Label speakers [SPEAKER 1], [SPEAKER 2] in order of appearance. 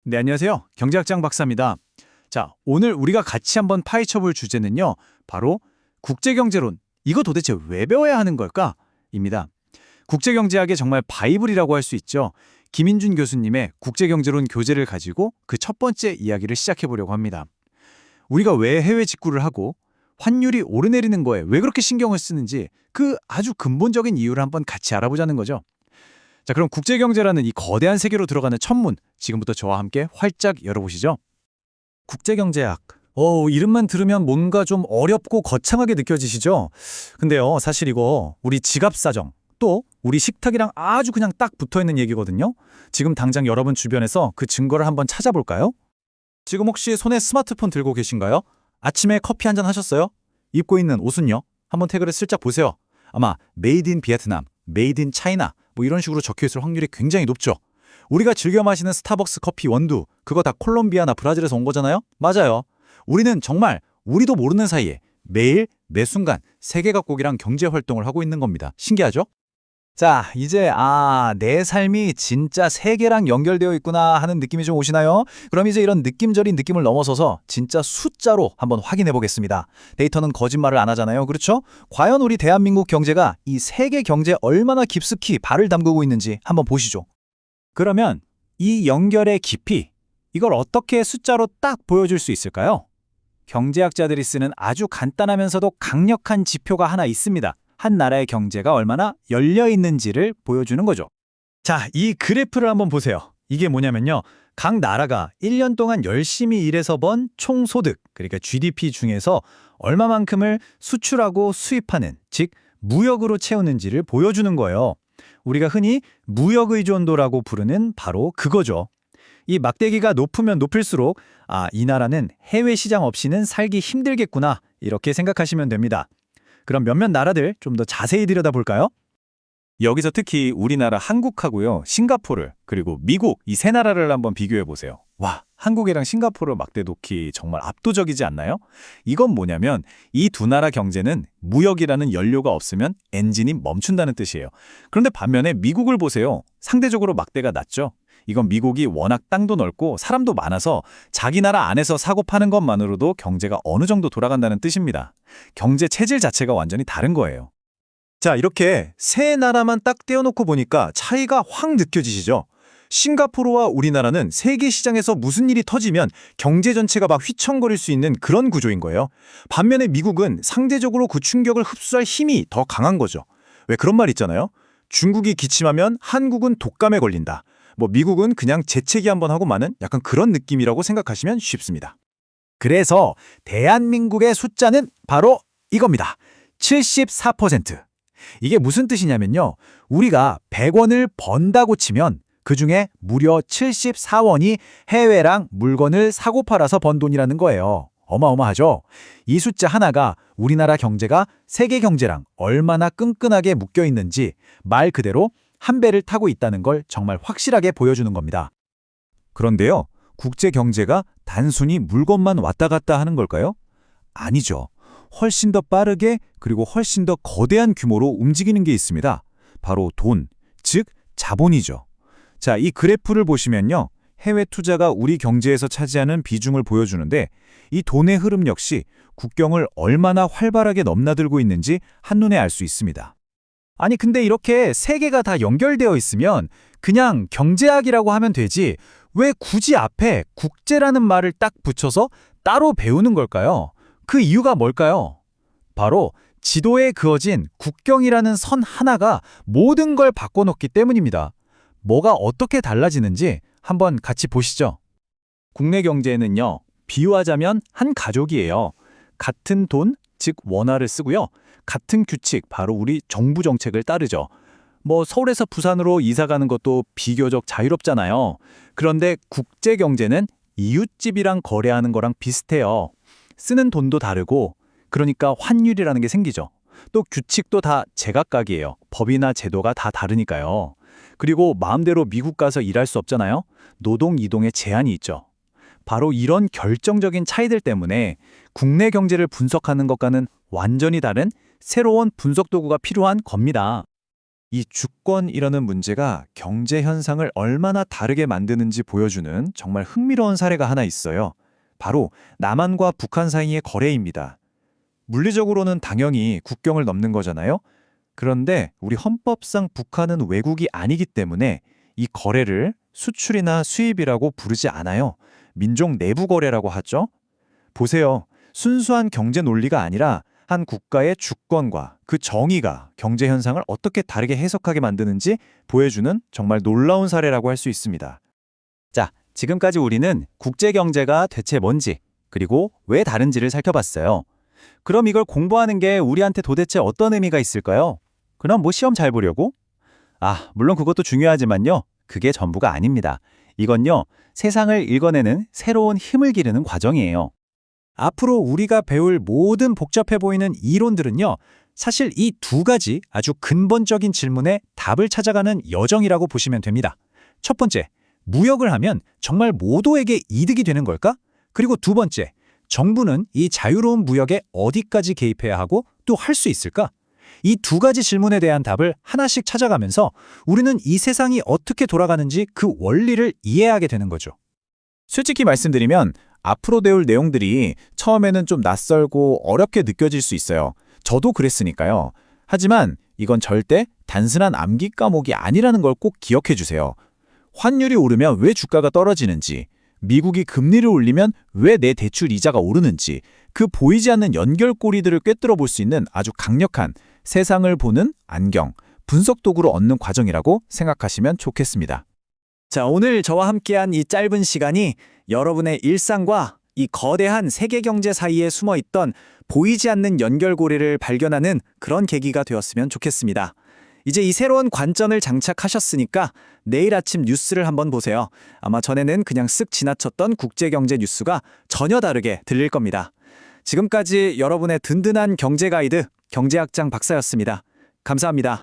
[SPEAKER 1] 네, 안녕하세요. 경제학장 박사입니다. 자, 오늘 우리가 같이 한번 파헤쳐볼 주제는요. 바로 국제경제론. 이거 도대체 왜 배워야 하는 걸까? 입니다. 국제경제학의 정말 바이블이라고 할 수 있죠. 김인준 교수님의 국제경제론 교재를 가지고 그 첫 번째 이야기를 시작해보려고 합니다. 우리가 왜 해외 직구를 하고 환율이 오르내리는 거에 왜 그렇게 신경을 쓰는지 그 아주 근본적인 이유를 한번 같이 알아보자는 거죠. 자, 그럼 국제경제라는 이 거대한 세계로 들어가는 천문, 지금부터 저와 함께 활짝 열어보시죠.
[SPEAKER 2] 국제경제학. 이름만 들으면 뭔가 좀 어렵고 거창하게 느껴지시죠? 근데요, 사실 이거 우리 지갑 사정, 또 우리 식탁이랑 아주 그냥 딱 붙어있는 얘기거든요. 지금 당장 여러분 주변에서 그 증거를 한번 찾아볼까요? 지금 혹시 손에 스마트폰 들고 계신가요? 아침에 커피 한잔 하셨어요? 입고 있는 옷은요? 한번 태그를 슬쩍 보세요. 아마 메이드 인 베트남, 메이드 인 차이나 뭐 이런 식으로 적혀있을 확률이 굉장히 높죠. 우리가 즐겨 마시는 스타벅스 커피 원두, 그거 다 콜롬비아나 브라질에서 온 거잖아요? 맞아요. 우리는 정말 우리도 모르는 사이에 매일 매 순간 세계 각국이랑 경제 활동을 하고 있는 겁니다. 신기하죠? 자, 이제 내 삶이 진짜 세계랑 연결되어 있구나 하는 느낌이 좀 오시나요? 그럼 이제 이런 느낌적인 느낌을 넘어서서 진짜 숫자로 한번 확인해 보겠습니다. 데이터는 거짓말을 안 하잖아요. 그렇죠? 과연 우리 대한민국 경제가 이 세계 경제에 얼마나 깊숙이 발을 담그고 있는지 한번 보시죠. 그러면 이 연결의 깊이, 이걸 어떻게 숫자로 딱 보여줄 수 있을까요? 경제학자들이 쓰는 아주 간단하면서도 강력한 지표가 하나 있습니다. 한 나라의 경제가 얼마나 열려 있는지를 보여주는 거죠. 자, 이 그래프를 한번 보세요. 이게 뭐냐면요. 각 나라가 1년 동안 열심히 일해서 번 총소득, 그러니까 GDP 중에서 얼마만큼을 수출하고 수입하는, 즉 무역으로 채우는지를 보여주는 거예요. 우리가 흔히 무역의존도라고 부르는 바로 그거죠. 이 막대기가 높으면 높을수록 이 나라는 해외 시장 없이는 살기 힘들겠구나, 이렇게 생각하시면 됩니다. 그럼 몇몇 나라들 좀 더 자세히 들여다볼까요? 여기서 특히 우리나라 한국하고요, 싱가포르, 그리고 미국 이 세 나라를 한번 비교해 보세요. 와, 한국이랑 싱가포르 막대 놓기 정말 압도적이지 않나요? 이건 뭐냐면 이 두 나라 경제는 무역이라는 연료가 없으면 엔진이 멈춘다는 뜻이에요. 그런데 반면에 미국을 보세요. 상대적으로 막대가 낮죠? 이건 미국이 워낙 땅도 넓고 사람도 많아서 자기 나라 안에서 사고 파는 것만으로도 경제가 어느 정도 돌아간다는 뜻입니다. 경제 체질 자체가 완전히 다른 거예요. 자, 이렇게 세 나라만 딱 떼어놓고 보니까 차이가 확 느껴지시죠? 싱가포르와 우리나라는 세계 시장에서 무슨 일이 터지면 경제 전체가 막 휘청거릴 수 있는 그런 구조인 거예요. 반면에 미국은 상대적으로 그 충격을 흡수할 힘이 더 강한 거죠. 왜 그런 말 있잖아요. 중국이 기침하면 한국은 독감에 걸린다. 미국은 그냥 재채기 한번 하고 마는 약간 그런 느낌이라고 생각하시면 쉽습니다. 그래서 대한민국의 숫자는 바로 이겁니다. 74%. 이게 무슨 뜻이냐면요. 우리가 100원을 번다고 치면 그중에 무려 74원이 해외랑 물건을 사고 팔아서 번 돈이라는 거예요. 어마어마하죠? 이 숫자 하나가 우리나라 경제가 세계 경제랑 얼마나 끈끈하게 묶여 있는지 말 그대로 한 배를 타고 있다는 걸 정말 확실하게 보여주는 겁니다. 그런데요, 국제 경제가 단순히 물건만 왔다 갔다 하는 걸까요? 아니죠. 훨씬 더 빠르게 그리고 훨씬 더 거대한 규모로 움직이는 게 있습니다. 바로 돈, 즉 자본이죠. 자, 이 그래프를 보시면요. 해외 투자가 우리 경제에서 차지하는 비중을 보여주는데 이 돈의 흐름 역시 국경을 얼마나 활발하게 넘나들고 있는지 한눈에 알 수 있습니다. 아니, 근데 이렇게 세 개가 다 연결되어 있으면 그냥 경제학이라고 하면 되지 왜 굳이 앞에 국제라는 말을 딱 붙여서 따로 배우는 걸까요? 그 이유가 뭘까요? 바로 지도에 그어진 국경이라는 선 하나가 모든 걸 바꿔놓기 때문입니다. 뭐가 어떻게 달라지는지 한번 같이 보시죠. 국내 경제에는요, 비유하자면 한 가족이에요. 같은 돈, 즉 원화를 쓰고요. 같은 규칙, 바로 우리 정부 정책을 따르죠. 서울에서 부산으로 이사 가는 것도 비교적 자유롭잖아요. 그런데 국제 경제는 이웃집이랑 거래하는 거랑 비슷해요. 쓰는 돈도 다르고, 그러니까 환율이라는 게 생기죠. 또 규칙도 다 제각각이에요. 법이나 제도가 다 다르니까요. 그리고 마음대로 미국 가서 일할 수 없잖아요. 노동 이동에 제한이 있죠. 바로 이런 결정적인 차이들 때문에 국내 경제를 분석하는 것과는 완전히 다른 새로운 분석 도구가 필요한 겁니다.
[SPEAKER 3] 이 주권이라는 문제가 경제 현상을 얼마나 다르게 만드는지 보여주는 정말 흥미로운 사례가 하나 있어요. 바로 남한과 북한 사이의 거래입니다. 물리적으로는 당연히 국경을 넘는 거잖아요. 그런데 우리 헌법상 북한은 외국이 아니기 때문에 이 거래를 수출이나 수입이라고 부르지 않아요. 민족 내부 거래라고 하죠. 보세요. 순수한 경제 논리가 아니라 한 국가의 주권과 그 정의가 경제 현상을 어떻게 다르게 해석하게 만드는지 보여주는 정말 놀라운 사례라고 할 수 있습니다.
[SPEAKER 1] 자, 지금까지 우리는 국제 경제가 대체 뭔지, 그리고 왜 다른지를 살펴봤어요. 그럼 이걸 공부하는 게 우리한테 도대체 어떤 의미가 있을까요? 그럼 뭐 시험 잘 보려고? 물론 그것도 중요하지만요. 그게 전부가 아닙니다. 이건요, 세상을 읽어내는 새로운 힘을 기르는 과정이에요.
[SPEAKER 2] 앞으로 우리가 배울 모든 복잡해 보이는 이론들은요, 사실 이 두 가지 아주 근본적인 질문에 답을 찾아가는 여정이라고 보시면 됩니다. 첫 번째, 무역을 하면 정말 모두에게 이득이 되는 걸까? 그리고 두 번째, 정부는 이 자유로운 무역에 어디까지 개입해야 하고 또 할 수 있을까? 이 두 가지 질문에 대한 답을 하나씩 찾아가면서 우리는 이 세상이 어떻게 돌아가는지 그 원리를 이해하게 되는 거죠.
[SPEAKER 3] 솔직히 말씀드리면 앞으로 배울 내용들이 처음에는 좀 낯설고 어렵게 느껴질 수 있어요. 저도 그랬으니까요. 하지만 이건 절대 단순한 암기 과목이 아니라는 걸 꼭 기억해 주세요. 환율이 오르면 왜 주가가 떨어지는지, 미국이 금리를 올리면 왜 내 대출 이자가 오르는지, 그 보이지 않는 연결고리들을 꿰뚫어 볼 수 있는 아주 강력한 세상을 보는 안경, 분석 도구로 얻는 과정이라고 생각하시면 좋겠습니다.
[SPEAKER 2] 자, 오늘 저와 함께한 이 짧은 시간이 여러분의 일상과 이 거대한 세계 경제 사이에 숨어 있던 보이지 않는 연결고리를 발견하는 그런 계기가 되었으면 좋겠습니다. 이제 이 새로운 관점을 장착하셨으니까 내일 아침 뉴스를 한번 보세요. 아마 전에는 그냥 쓱 지나쳤던 국제경제 뉴스가 전혀 다르게 들릴 겁니다. 지금까지 여러분의 든든한 경제 가이드, 경제학장 박사였습니다. 감사합니다.